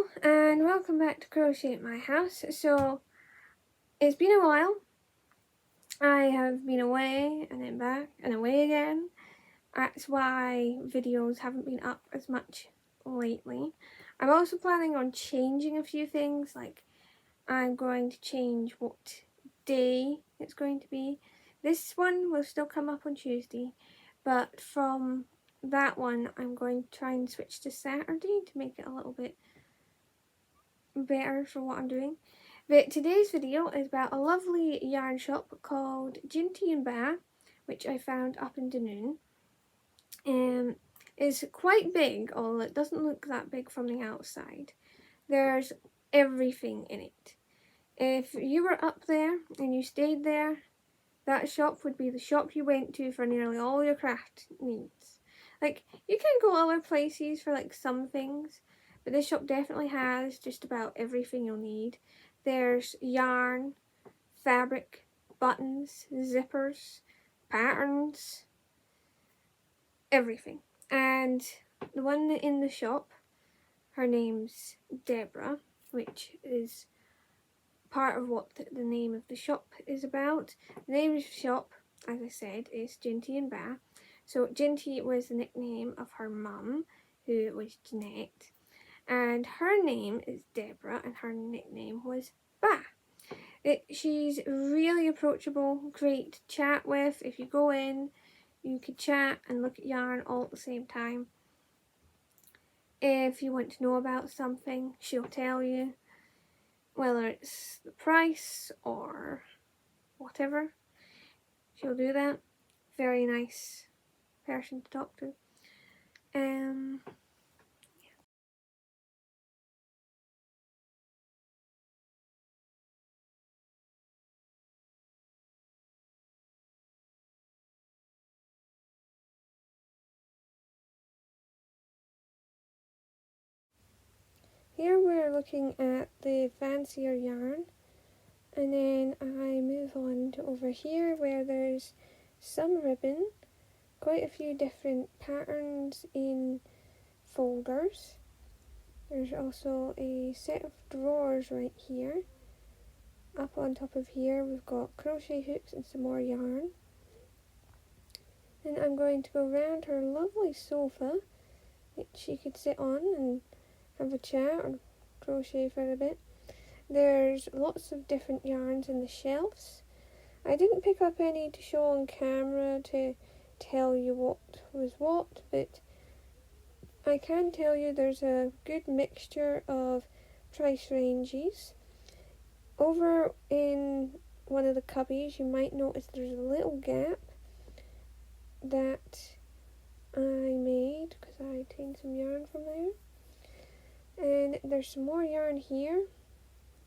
Hello and welcome back to Crochet at My House. So it's been a while. I have been away and then back and away again. That's why videos haven't been up as much lately. I'm also planning on changing a few things, like I'm going to change what day it's going to be. This one will still come up on Tuesday, but from that one I'm going to try and switch to Saturday to make it a little bit better for what I'm doing. But today's video is about a lovely yarn shop called Jinty and Ba, which I found up in Dunoon. It's quite big, although it doesn't look that big from the outside. There's everything in it. If you were up there and you stayed there, that shop would be the shop you went to for nearly all your craft needs. Like, you can go other places for like some things, but this shop definitely has just about everything you'll need. There's yarn, fabric, buttons, zippers, patterns, everything. And the one in the shop, her name's Deborah, which is part of what the name of the shop is about. The name of the shop, as I said, is Jinty and Ba. So Jinty was the nickname of her mum, who was Jeanette, and her name is Deborah, and her nickname was Ba. She's really approachable, great to chat with. If you go in, you could chat and look at yarn all at the same time. If you want to know about something, she'll tell you, whether it's the price or whatever. She'll do that. Very nice person to talk to. Here we're looking at the fancier yarn, and then I move on to over here where there's some ribbon, quite a few different patterns in folders. There's also a set of drawers right here. Up on top of here we've got crochet hooks and some more yarn. And I'm going to go round her lovely sofa, which she could sit on and have a chat or crochet for a bit. There's lots of different yarns in the shelves. I didn't pick up any to show on camera to tell you what was what, but I can tell you there's a good mixture of price ranges. Over in one of the cubbies you might notice there's a little gap that I made because I taken some yarn from there. And there's some more yarn here.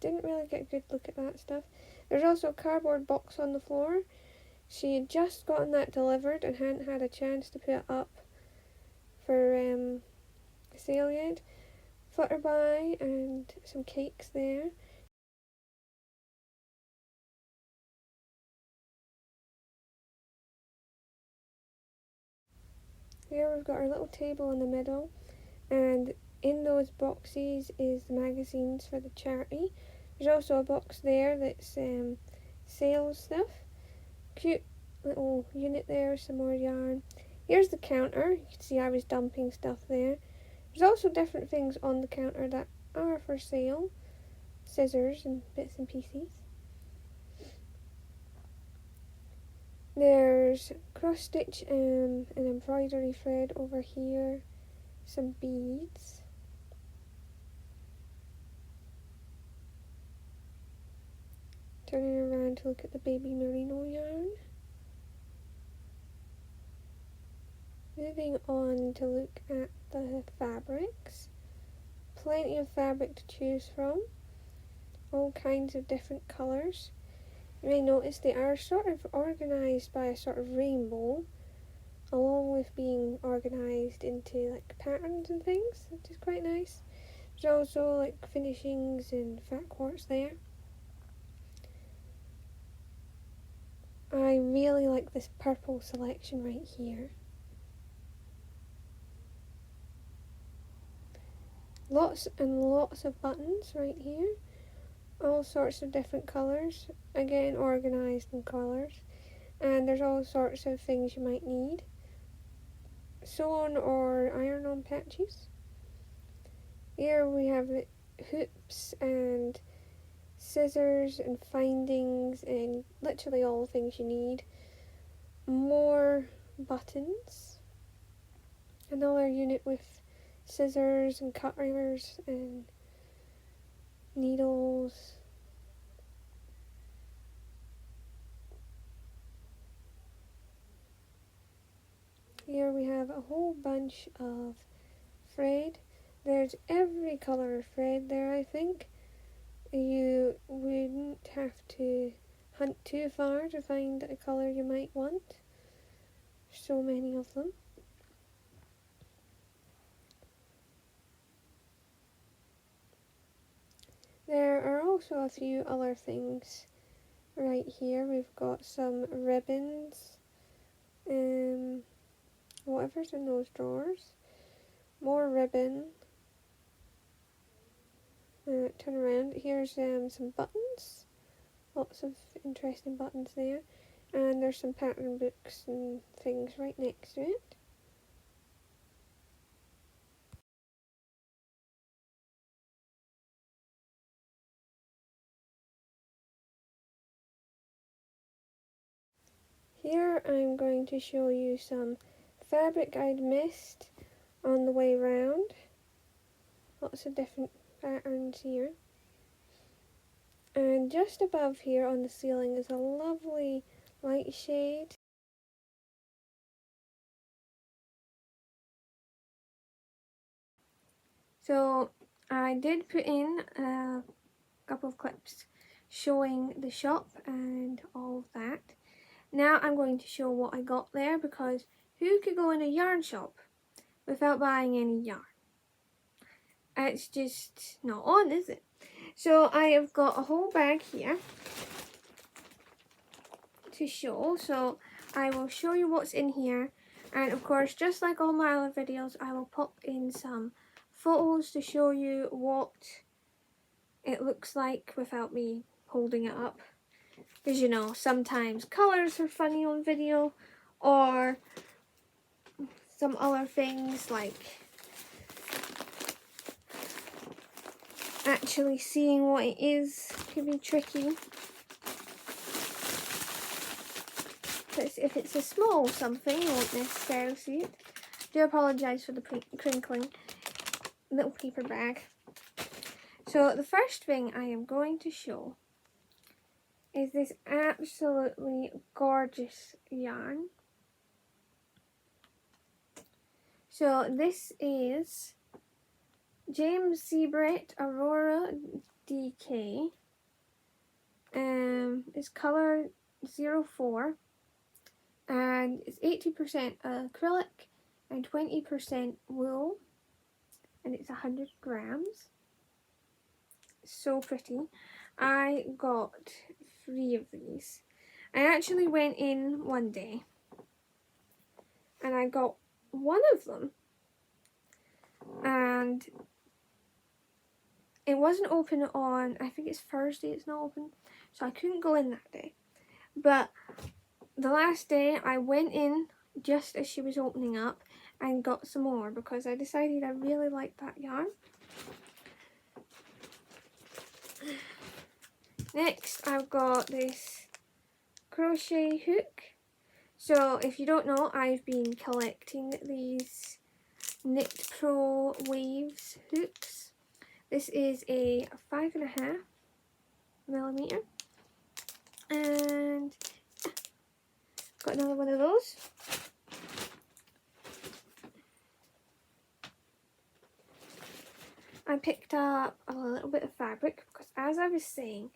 Didn't really get a good look at that stuff. There's also a cardboard box on the floor. She had just gotten that delivered and hadn't had a chance to put it up for sale yet. Flutterby and some cakes there. Here we've got our little table in the middle, and in those boxes is the magazines for the charity. There's also a box there that's sales stuff. Cute little unit there, some more yarn. Here's the counter. You can see I was dumping stuff there. There's also different things on the counter that are for sale. Scissors and bits and pieces. There's cross stitch and an embroidery thread over here. Some beads. Turning around to look at the baby merino yarn. Moving on to look at the fabrics. Plenty of fabric to choose from. All kinds of different colours. You may notice they are sort of organised by a sort of rainbow, along with being organised into like patterns and things, which is quite nice. There's also like finishings and fat quartz there. I really like this purple selection right here. lots and lots of buttons right here. All sorts of different colours. Again, organised in colours. And there's all sorts of things you might need. Sew on or iron on patches. Here we have hoops and scissors and findings and literally all the things you need. More buttons. Another unit with scissors and cutters and needles. Here we have a whole bunch of thread. There's every colour of thread there, I think. You wouldn't have to hunt too far to find a colour you might want. So many of them. There are also a few other things right here. We've got some ribbons, whatever's in those drawers. More ribbon. Turn around. Here's some buttons. Lots of interesting buttons there. And there's some pattern books and things right next to it. Here I'm going to show you some fabric I'd missed on the way round. Lots of different patterns here. And just above here on the ceiling is a lovely light shade. So I did put in a couple of clips showing the shop and all of that. Now I'm going to show what I got there, because who could go in a yarn shop without buying any yarn? It's just not on, is it? So I have got a whole bag here to show. So I will show you what's in here, and of course, just like all my other videos, I will pop in some photos to show you what it looks like without me holding it up, because you know, sometimes colours are funny on video, or some other things like actually seeing what it is can be tricky. If it's a small something, you won't necessarily see it. I do apologise for the crinkling. Little paper bag. So the first thing I am going to show is this absolutely gorgeous yarn. So this is James Seabrett Aurora DK. It's colour 04. And it's 80% acrylic and 20% wool, and it's 100 grams. So pretty. I got 3 of these. I actually went in one day and I got one of them, and it wasn't open on, I think it's Thursday it's not open, so I couldn't go in that day. But the last day I went in just as she was opening up and got some more, because I decided I really liked that yarn. Next I've got this crochet hook. So if you don't know, I've been collecting these Knit Pro Waves hooks. This is a 5.5mm, and got another one of those. I picked up a little bit of fabric because, as I was saying,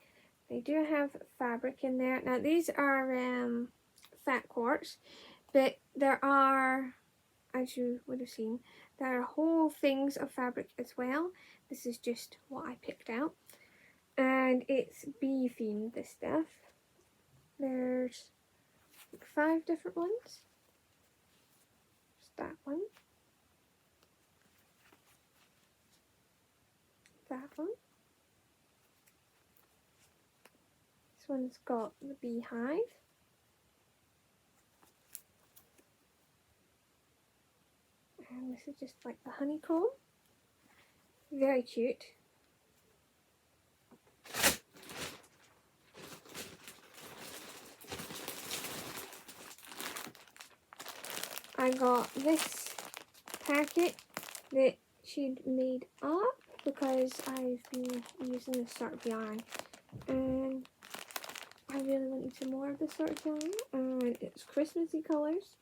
they do have fabric in there. Now these are fat quartz, but there are, as you would have seen, there are whole things of fabric as well. This is just what I picked out, and it's bee themed, this stuff. There's 5 different ones. There's that one. them. This one's got the beehive. And this is just like the honeycomb. Very cute. I got this packet that she'd made up because I've been using this sort of yarn and I really wanted some more of this sort of yarn, and it's Christmassy colours,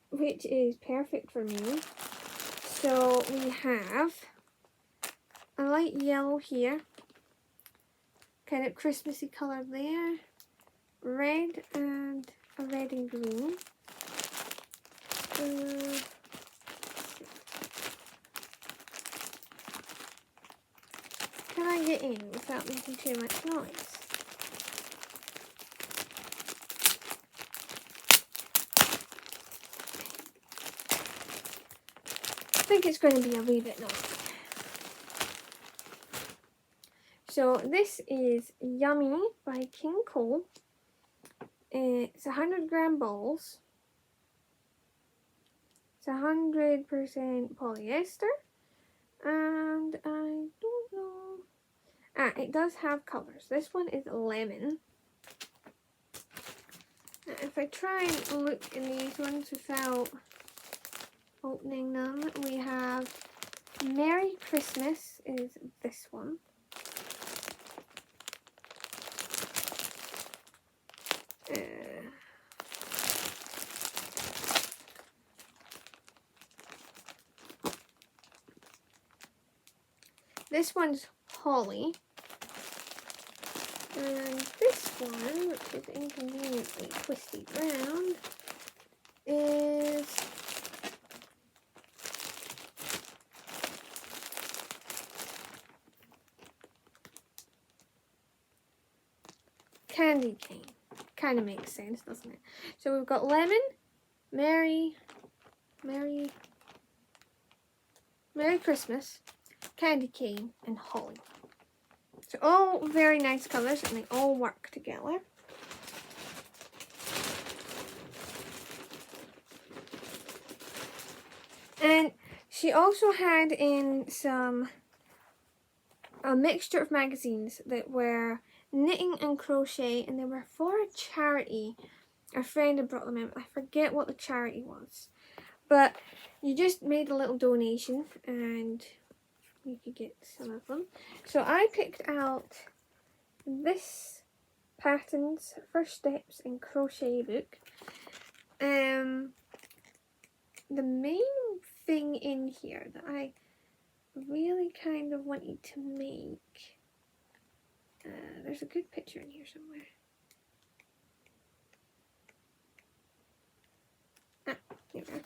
which is perfect for me. So we have a light yellow here, kind of Christmassy colour there, red and a red and green. Can I get in without making too much noise? I think it's going to be a wee bit noisy. So this is Yummy by King Cole. It's 100-gram balls. It's 100% polyester, and I don't know. It does have colours. This one is lemon. Now, if I try and look in these ones without opening them, we have Merry Christmas is this one. This one's holly. And this one, which is inconveniently twisted round, is candy cane. Kind of makes sense, doesn't it? So we've got lemon, Merry Christmas, candy cane, and holly. So all very nice colours, and they all work together. And she also had in a mixture of magazines that were knitting and crochet, and they were for a charity. A friend had brought them in. I forget what the charity was, but you just made a little donation and you could get some of them. So I picked out this Patterns First Steps in Crochet book. The main thing in here that I really kind of wanted to make, there's a good picture in here somewhere. Here we are.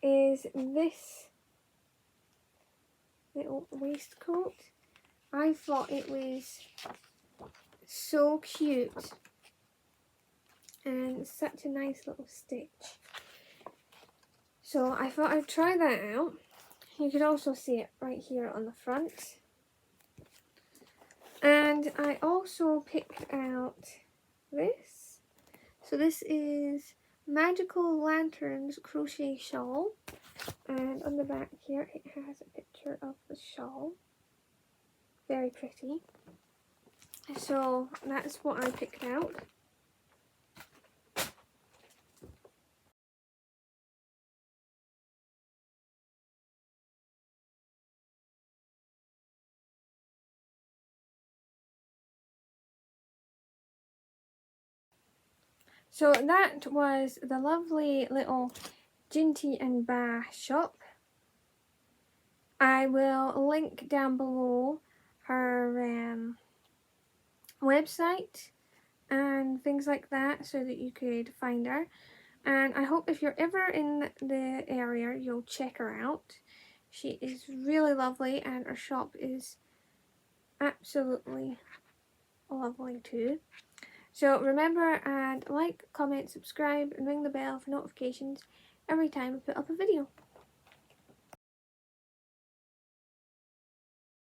Is this little waistcoat. I thought it was so cute and such a nice little stitch. So I thought I'd try that out. You could also see it right here on the front. And I also picked out this. So this is Magical Lanterns Crochet Shawl. And on the back here it has a picture of the shawl. Very pretty. So that's what I picked out. So that was the lovely little Jinty and Ba shop. I will link down below her website and things like that so that you could find her. And I hope if you're ever in the area, you'll check her out. She is really lovely and her shop is absolutely lovely too. So remember, and like, comment, subscribe and ring the bell for notifications every time I put up a video.